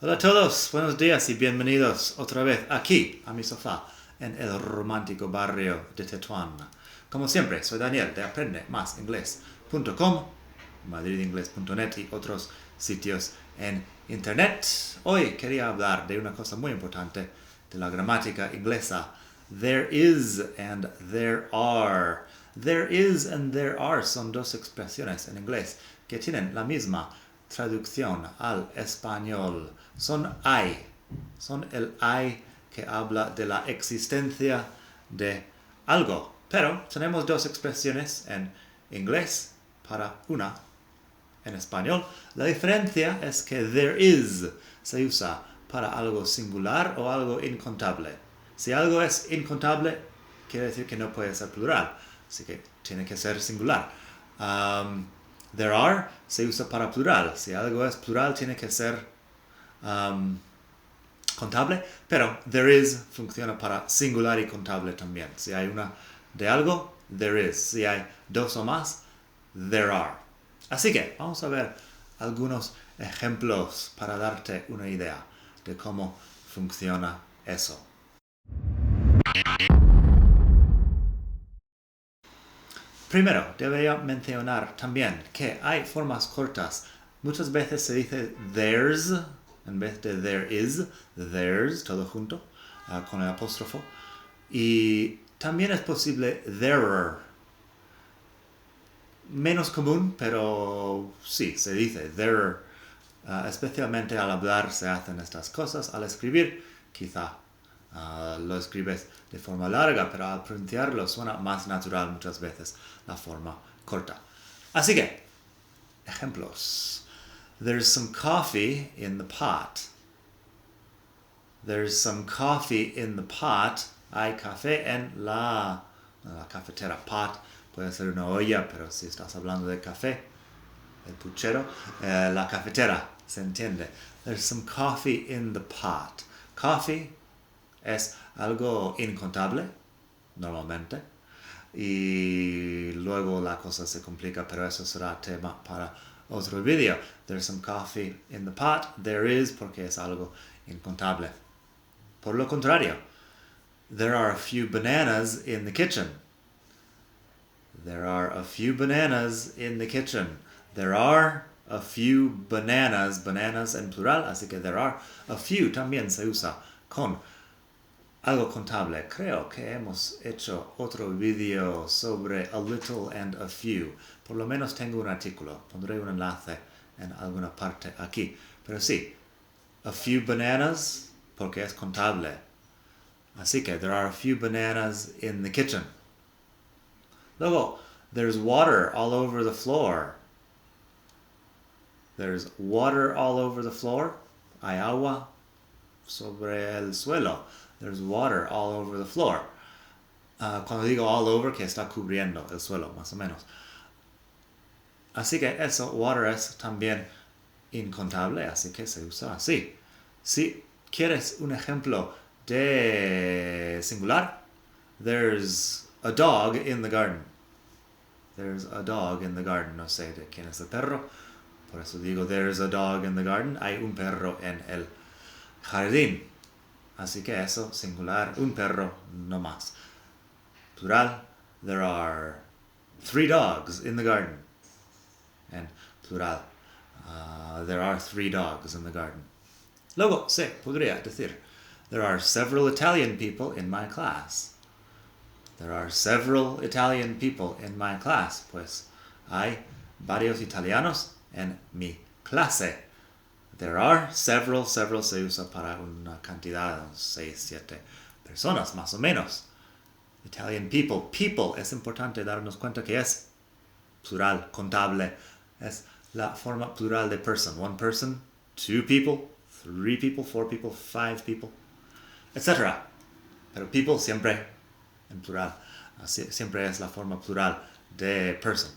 Hola a todos, buenos días y bienvenidos otra vez aquí a mi sofá en el romántico barrio de Tetuán. Como siempre, soy Daniel de aprenderás.inglés.com, madridingles.net y otros sitios en internet. Hoy quería hablar de una cosa muy importante de la gramática inglesa. There is and there are. There is and there are son dos expresiones en inglés que tienen la misma traducción al español. Son hay. Son el hay que habla de la existencia de algo. Pero tenemos dos expresiones en inglés para una en español. La diferencia es que there is se usa para algo singular o algo incontable. Si algo es incontable, quiere decir que no puede ser plural. Así que tiene que ser singular. There are se usa para plural. Si algo es plural, tiene que ser contable. Pero there is funciona para singular y contable también. Si hay una de algo, there is. Si hay dos o más, there are. Así que vamos a ver algunos ejemplos para darte una idea de cómo funciona eso. Primero, debería mencionar también que hay formas cortas. Muchas veces se dice there's en vez de there is, there's, todo junto, con el apóstrofo. Y también es posible there're. Menos común, pero sí, se dice there. Especialmente al hablar se hacen estas cosas. Al escribir, quizá lo escribes de forma larga, pero al pronunciarlo suena más natural muchas veces la forma corta. Así que, ejemplos. There's some coffee in the pot. There's some coffee in the pot. Hay café en la cafetera. Pot puede ser una olla, pero si estás hablando de café, el puchero, la cafetera, se entiende. There's some coffee in the pot. Coffee es algo incontable, normalmente, y luego la cosa se complica, pero eso será tema para otro video. There's some coffee in the pot. There is porque es algo incontable. Por lo contrario, there are a few bananas in the kitchen. There are a few bananas in the kitchen. There are a few bananas, bananas en plural, así que there are a few también se usa con algo contable. Creo que hemos hecho otro video sobre a little and a few. Por lo menos tengo un artículo. Pondré un enlace en alguna parte aquí. Pero sí, a few bananas porque es contable. Así que there are a few bananas in the kitchen. Luego, there's water all over the floor. There's water all over the floor. Hay agua sobre el suelo. There's water all over the floor. Cuando digo all over, que está cubriendo el suelo, más o menos. Así que eso, water es también incontable, así que se usa así. Si quieres un ejemplo de singular, there's a dog in the garden. There's a dog in the garden. No sé de quién es el perro, por eso digo there's a dog in the garden. Hay un perro en el jardín. Así que eso, singular, un perro, no más. Plural, there are 3 dogs in the garden. En plural, there are 3 dogs in the garden. Luego, se podría decir, there are several Italian people in my class. There are several Italian people in my class. Pues hay varios italianos en mi clase. There are several se usa para una cantidad, 6, 7 personas, más o menos. Italian people. People es importante darnos cuenta que es plural, contable. Es la forma plural de person. 1 person, 2 people, 3 people, 4 people, 5 people, etc. Pero people siempre en plural. Siempre es la forma plural de person.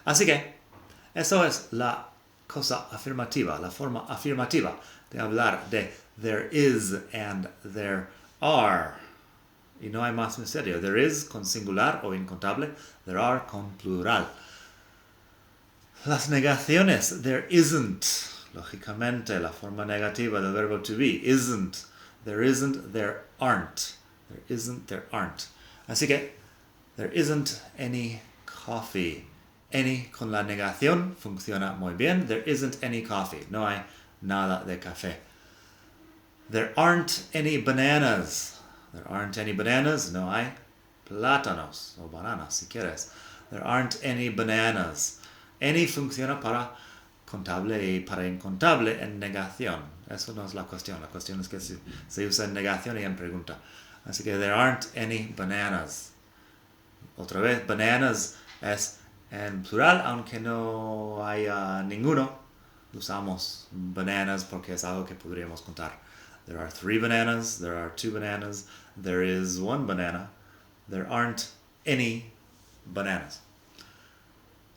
Así que eso es la cosa afirmativa, la forma afirmativa de hablar de there is and there are. Y no hay más misterio. There is con singular o incontable, there are con plural. Las negaciones, there isn't. lógicamente, la forma negativa del verbo to be. Isn't, there aren't. There isn't, there aren't. Así que, there isn't any coffee. Any con la negación funciona muy bien. There isn't any coffee. No hay nada de café. There aren't any bananas. There aren't any bananas. No hay plátanos o bananas, si quieres. There aren't any bananas. Any funciona para contable y para incontable en negación. Eso no es la cuestión. La cuestión es que se usa en negación y en pregunta. Así que there aren't any bananas. Otra vez, bananas es en plural, aunque no haya ninguno. Usamos bananas porque es algo que podríamos contar. There are 3 bananas, there are 2 bananas, there is 1 banana, there aren't any bananas.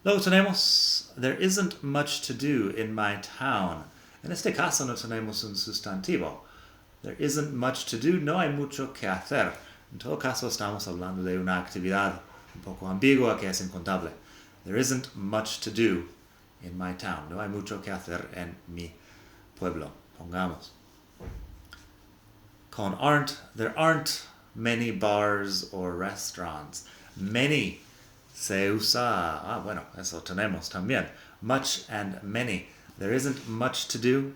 Luego tenemos, there isn't much to do in my town. En este caso no tenemos un sustantivo. There isn't much to do, no hay mucho que hacer. En todo caso estamos hablando de una actividad un poco ambigua que es incontable. There isn't much to do in my town. No hay mucho que hacer en mi pueblo. Pongamos. Con aren't, there aren't many bars or restaurants. Many se usa, bueno, eso tenemos también. Much and many. There isn't much to do.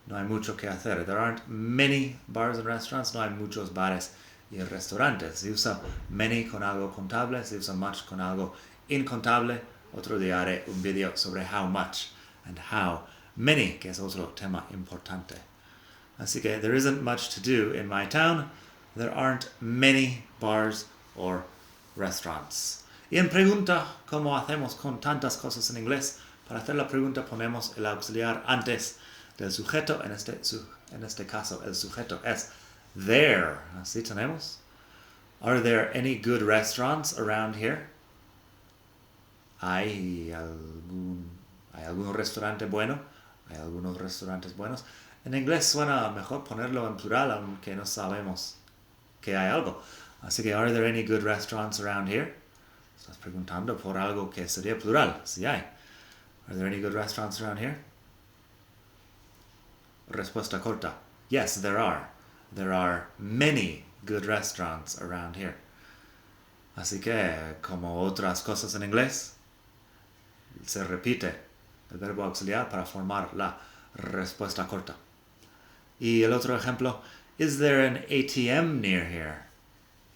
No hay mucho que hacer. There aren't many bars and restaurants. No hay muchos bares y restaurantes. Se usa many con algo contable. Se usa much con algo incontable. Otro día haré un video sobre how much and how many, que es otro tema importante. Así que there isn't much to do in my town. There aren't many bars or restaurants. Y en pregunta, como hacemos con tantas cosas en inglés, para hacer la pregunta ponemos el auxiliar antes del sujeto. En este caso, el sujeto es there. Así tenemos. Are there any good restaurants around here? ¿Hay algún restaurante bueno? ¿Hay algunos restaurantes buenos? En inglés suena mejor ponerlo en plural, aunque no sabemos que hay algo. Así que, are there any good restaurants around here? Estás preguntando por algo que sería plural, si hay. Are there any good restaurants around here? Respuesta corta. Yes, there are. There are many good restaurants around here. Así que, como otras cosas en inglés, se repite el verbo auxiliar para formar la respuesta corta. Y el otro ejemplo, is there an ATM near here?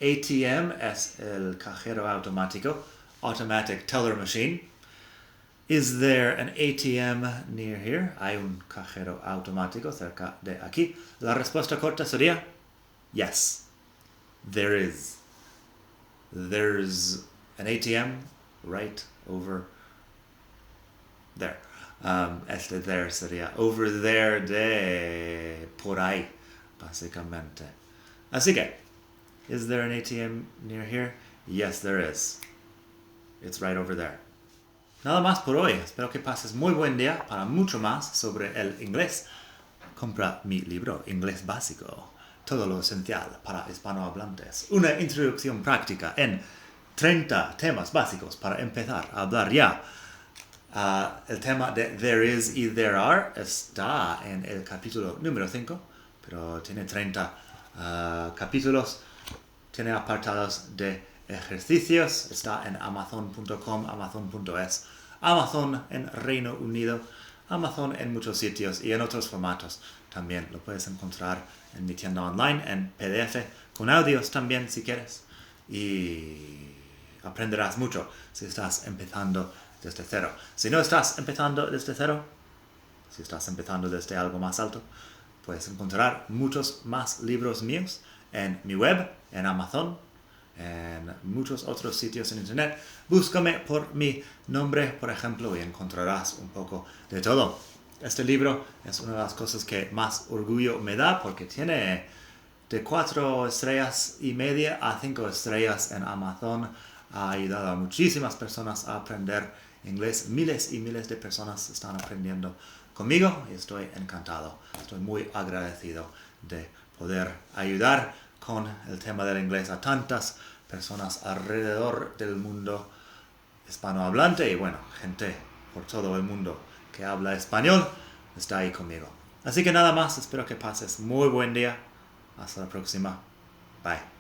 ATM es el cajero automático, automatic teller machine. Is there an ATM near here? ¿Hay un cajero automático cerca de aquí? La respuesta corta sería yes, there is. There's an ATM right over there. Este there sería over there de por ahí, básicamente. Así que, is there an ATM near here? Yes, there is. It's right over there. Nada más por hoy. Espero que pases muy buen día. Para mucho más sobre el inglés, compra mi libro Inglés Básico. Todo lo esencial para hispanohablantes. Una introducción práctica en 30 temas básicos para empezar a hablar ya. El tema de there is y there are está en el capítulo número 5, pero tiene 30 capítulos. Tiene apartados de ejercicios. Está en amazon.com, amazon.es, Amazon en Reino Unido, Amazon en muchos sitios y en otros formatos. También lo puedes encontrar en mi tienda online, en PDF, con audios también si quieres. Y aprenderás mucho si estás empezando desde cero. Si no estás empezando desde cero, si estás empezando desde algo más alto, puedes encontrar muchos más libros míos en mi web, en Amazon, en muchos otros sitios en internet. Búscame por mi nombre, por ejemplo, y encontrarás un poco de todo. Este libro es una de las cosas que más orgullo me da porque tiene de 4 estrellas y media a 5 estrellas en Amazon. Ha ayudado a muchísimas personas a aprender inglés. Miles y miles de personas están aprendiendo conmigo y estoy encantado. Estoy muy agradecido de poder ayudar con el tema del inglés a tantas personas alrededor del mundo hispanohablante y bueno, gente por todo el mundo que habla español está ahí conmigo. Así que nada más, espero que pases muy buen día. Hasta la próxima. Bye.